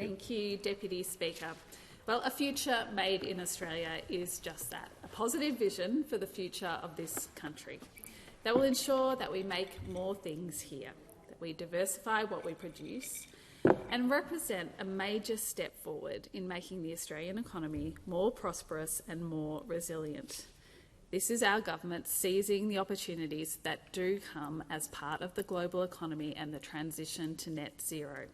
Thank you, Deputy Speaker. Well, a future made in Australia is just that, a positive vision for the future of this country that will ensure that we make more things here, that we diversify what we produce and represent a major step forward in making the Australian economy more prosperous and more resilient. This is our government seizing the opportunities that do come as part of the global economy and the transition to net zero.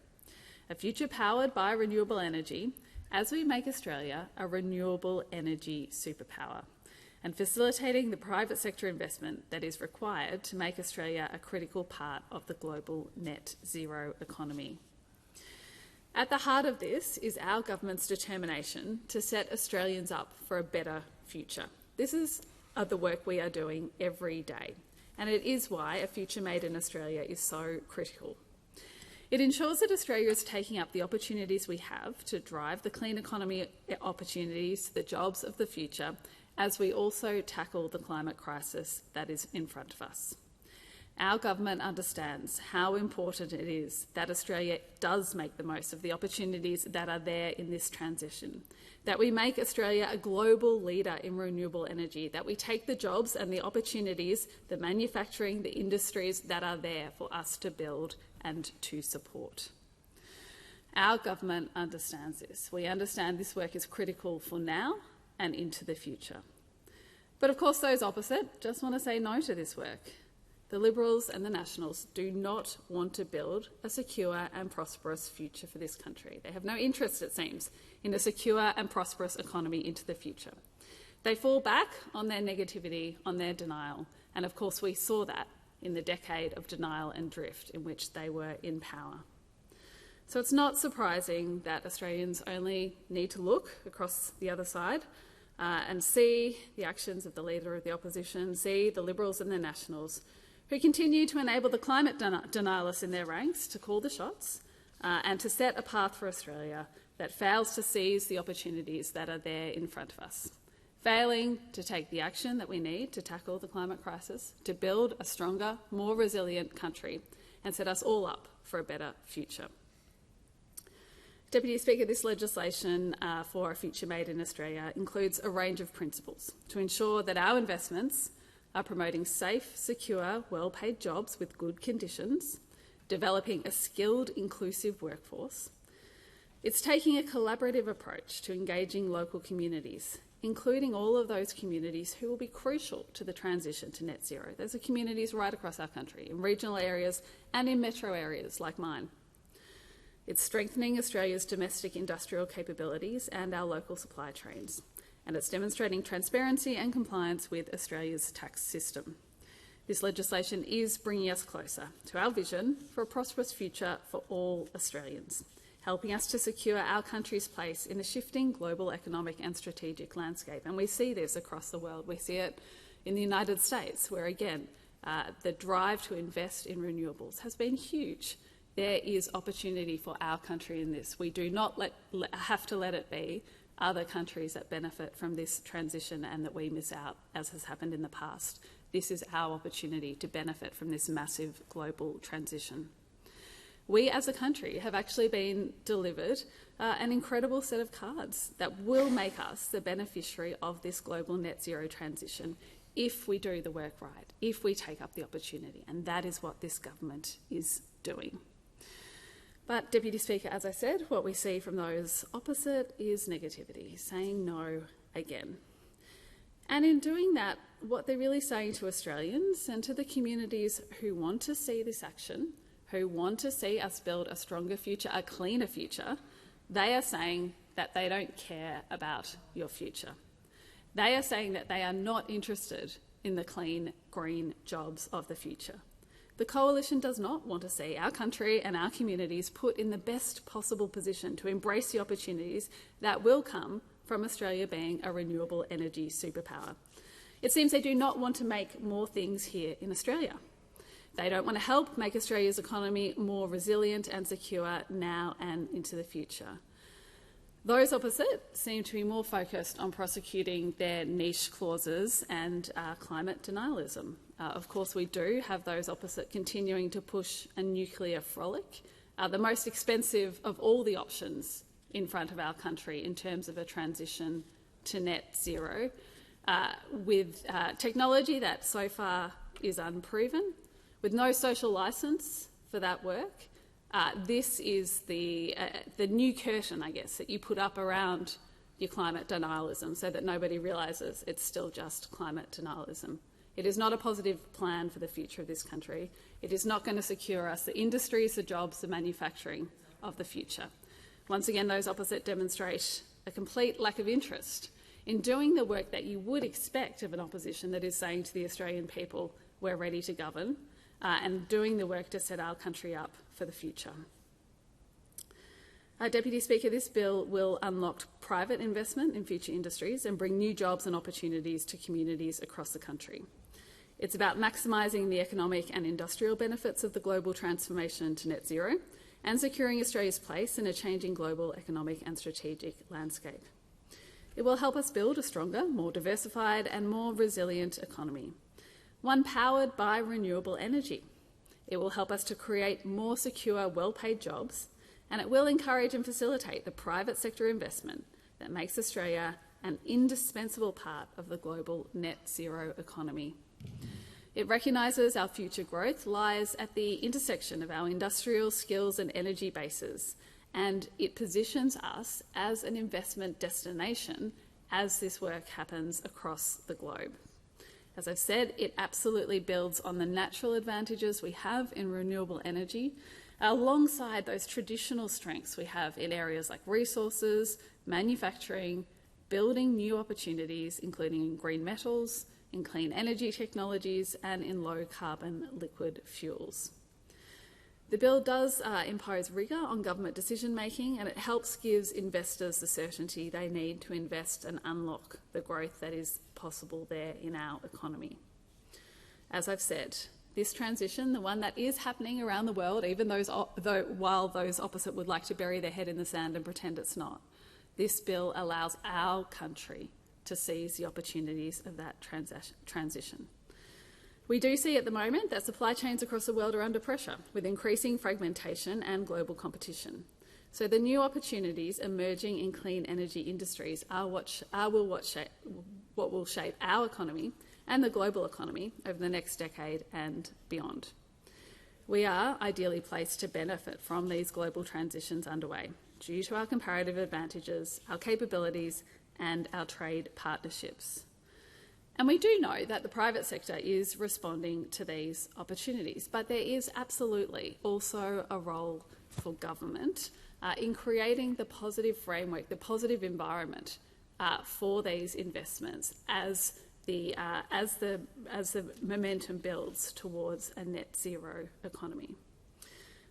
A future powered by renewable energy as we make Australia a renewable energy superpower and facilitating the private sector investment that is required to make Australia a critical part of the global net zero economy. At the heart of this is our government's determination to set Australians up for a better future. This is the work we are doing every day, and it is why a future made in Australia is so critical. It ensures that Australia is taking up the opportunities we have to drive the clean economy opportunities, the jobs of the future, as we also tackle the climate crisis that is in front of us. Our government understands how important it is that Australia does make the most of the opportunities that are there in this transition, that we make Australia a global leader in renewable energy, that we take the jobs and the opportunities, the manufacturing, the industries that are there for us to build and to support. Our government understands this. We understand this work is critical for now and into the future. But of course, those opposite just want to say no to this work. The Liberals and the Nationals do not want to build a secure and prosperous future for this country. They have no interest, it seems, in a secure and prosperous economy into the future. They fall back on their negativity, on their denial, and of course we saw that in the decade of denial and drift in which they were in power. So it's not surprising that Australians only need to look across the other side and see the actions of the Leader of the Opposition, see the Liberals and the Nationals, who continue to enable the climate denialists in their ranks to call the shots and to set a path for Australia that fails to seize the opportunities that are there in front of us, failing to take the action that we need to tackle the climate crisis, to build a stronger, more resilient country and set us all up for a better future. Deputy Speaker, this legislation for a future made in Australia includes a range of principles to ensure that our investments are promoting safe, secure, well-paid jobs with good conditions, developing a skilled, inclusive workforce. It's taking a collaborative approach to engaging local communities, including all of those communities who will be crucial to the transition to net zero. Those are communities right across our country, in regional areas and in metro areas like mine. It's strengthening Australia's domestic industrial capabilities and our local supply chains, and it's demonstrating transparency and compliance with Australia's tax system. This legislation is bringing us closer to our vision for a prosperous future for all Australians, helping us to secure our country's place in a shifting global economic and strategic landscape. And we see this across the world. We see it in the United States, where, again, the drive to invest in renewables has been huge. There is opportunity for our country in this. We do not have to let it be other countries that benefit from this transition and that we miss out, as has happened in the past. This is our opportunity to benefit from this massive global transition. We as a country have actually been delivered an incredible set of cards that will make us the beneficiary of this global net zero transition if we do the work right, if we take up the opportunity, and that is what this government is doing. But, Deputy Speaker, as I said, what we see from those opposite is negativity, saying no again. And in doing that, what they're really saying to Australians and to the communities who want to see this action, who want to see us build a stronger future, a cleaner future, they are saying that they don't care about your future. They are saying that they are not interested in the clean, green jobs of the future. The Coalition does not want to see our country and our communities put in the best possible position to embrace the opportunities that will come from Australia being a renewable energy superpower. It seems they do not want to make more things here in Australia. They don't want to help make Australia's economy more resilient and secure now and into the future. Those opposite seem to be more focused on prosecuting their niche clauses and climate denialism. Of course, we do have those opposite continuing to push a nuclear frolic the most expensive of all the options in front of our country in terms of a transition to net zero, with technology that so far is unproven, with no social licence for that work. This is the new curtain, I guess, that you put up around your climate denialism so that nobody realises it's still just climate denialism. It is not a positive plan for the future of this country. It is not going to secure us the industries, the jobs, the manufacturing of the future. Once again, those opposite demonstrate a complete lack of interest in doing the work that you would expect of an opposition that is saying to the Australian people, we're ready to govern, and doing the work to set our country up for the future. Deputy Speaker, this bill will unlock private investment in future industries and bring new jobs and opportunities to communities across the country. It's about maximising the economic and industrial benefits of the global transformation to net zero and securing Australia's place in a changing global economic and strategic landscape. It will help us build a stronger, more diversified and more resilient economy, one powered by renewable energy. It will help us to create more secure, well-paid jobs, and it will encourage and facilitate the private sector investment that makes Australia an indispensable part of the global net zero economy. It recognises our future growth lies at the intersection of our industrial skills and energy bases, and it positions us as an investment destination as this work happens across the globe. As I've said, it absolutely builds on the natural advantages we have in renewable energy, alongside those traditional strengths we have in areas like resources, manufacturing, building new opportunities, including in green metals, in clean energy technologies and in low-carbon liquid fuels. The bill does impose rigour on government decision-making, and it helps give investors the certainty they need to invest and unlock the growth that is possible there in our economy. As I've said, this transition, the one that is happening around the world, even while those opposite would like to bury their head in the sand and pretend it's not, this bill allows our country to seize the opportunities of that transition. We do see at the moment that supply chains across the world are under pressure, with increasing fragmentation and global competition. So the new opportunities emerging in clean energy industries are what will shape our economy and the global economy over the next decade and beyond. We are ideally placed to benefit from these global transitions underway due to our comparative advantages, our capabilities and our trade partnerships. And we do know that the private sector is responding to these opportunities, but there is absolutely also a role for government in creating the positive framework, the positive environment for these investments as the momentum builds towards a net zero economy.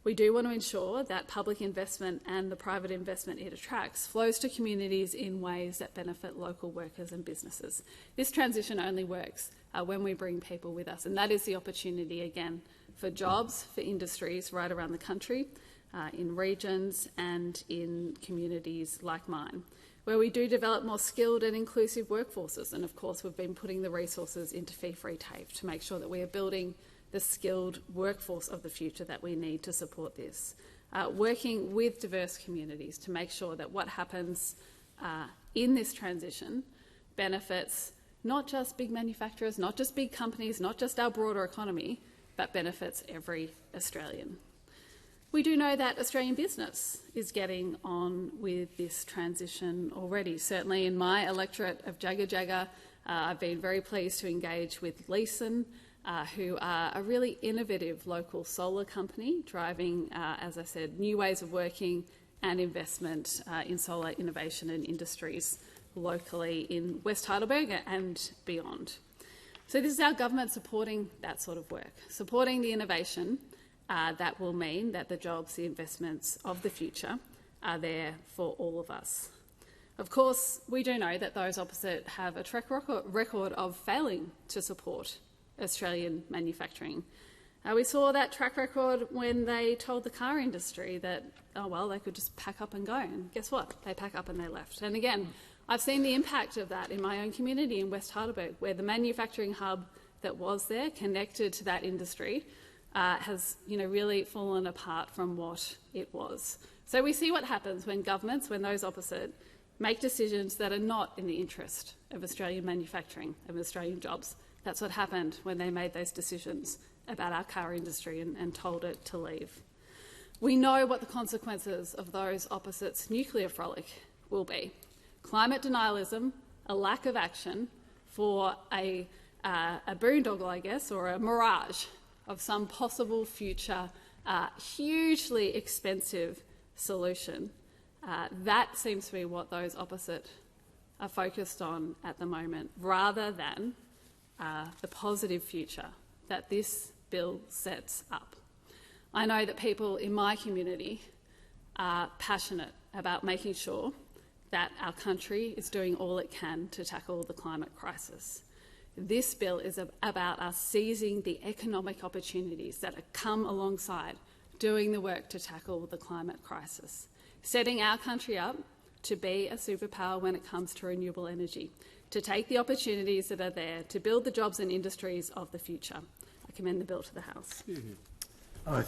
We do want to ensure that public investment and the private investment it attracts flows to communities in ways that benefit local workers and businesses. This transition only works when we bring people with us, and that is the opportunity, again, for jobs, for industries right around the country, in regions and in communities like mine, where we do develop more skilled and inclusive workforces. And of course, we've been putting the resources into Fee Free TAFE to make sure that we are building the skilled workforce of the future that we need to support this. Working with diverse communities to make sure that what happens in this transition benefits not just big manufacturers, not just big companies, not just our broader economy, but benefits every Australian. We do know that Australian business is getting on with this transition already. Certainly in my electorate of Jagga, I've been very pleased to engage with Leeson, who are a really innovative local solar company driving, as I said, new ways of working and investment in solar innovation and industries locally in West Heidelberg and beyond. So this is our government supporting that sort of work, supporting the innovation that will mean that the jobs, the investments of the future are there for all of us. Of course, we do know that those opposite have a track record of failing to support Australian manufacturing. We saw that track record when they told the car industry that, oh well, they could just pack up and go. And guess what? They pack up and they left. And again, I've seen the impact of that in my own community in West Heidelberg, where the manufacturing hub that was there, connected to that industry, has really fallen apart from what it was. So we see what happens when governments, when those opposite, make decisions that are not in the interest of Australian manufacturing, of Australian jobs. That's what happened when they made those decisions about our car industry and told it to leave. We know what the consequences of those opposites' nuclear frolic will be. Climate denialism, a lack of action for a boondoggle, I guess, or a mirage of some possible future hugely expensive solution. That seems to be what those opposite are focused on at the moment, rather than the positive future that this bill sets up. I know that people in my community are passionate about making sure that our country is doing all it can to tackle the climate crisis. This bill is about us seizing the economic opportunities that have come alongside doing the work to tackle the climate crisis, setting our country up to be a superpower when it comes to renewable energy, to take the opportunities that are there, to build the jobs and industries of the future. I commend the bill to the House. Oh,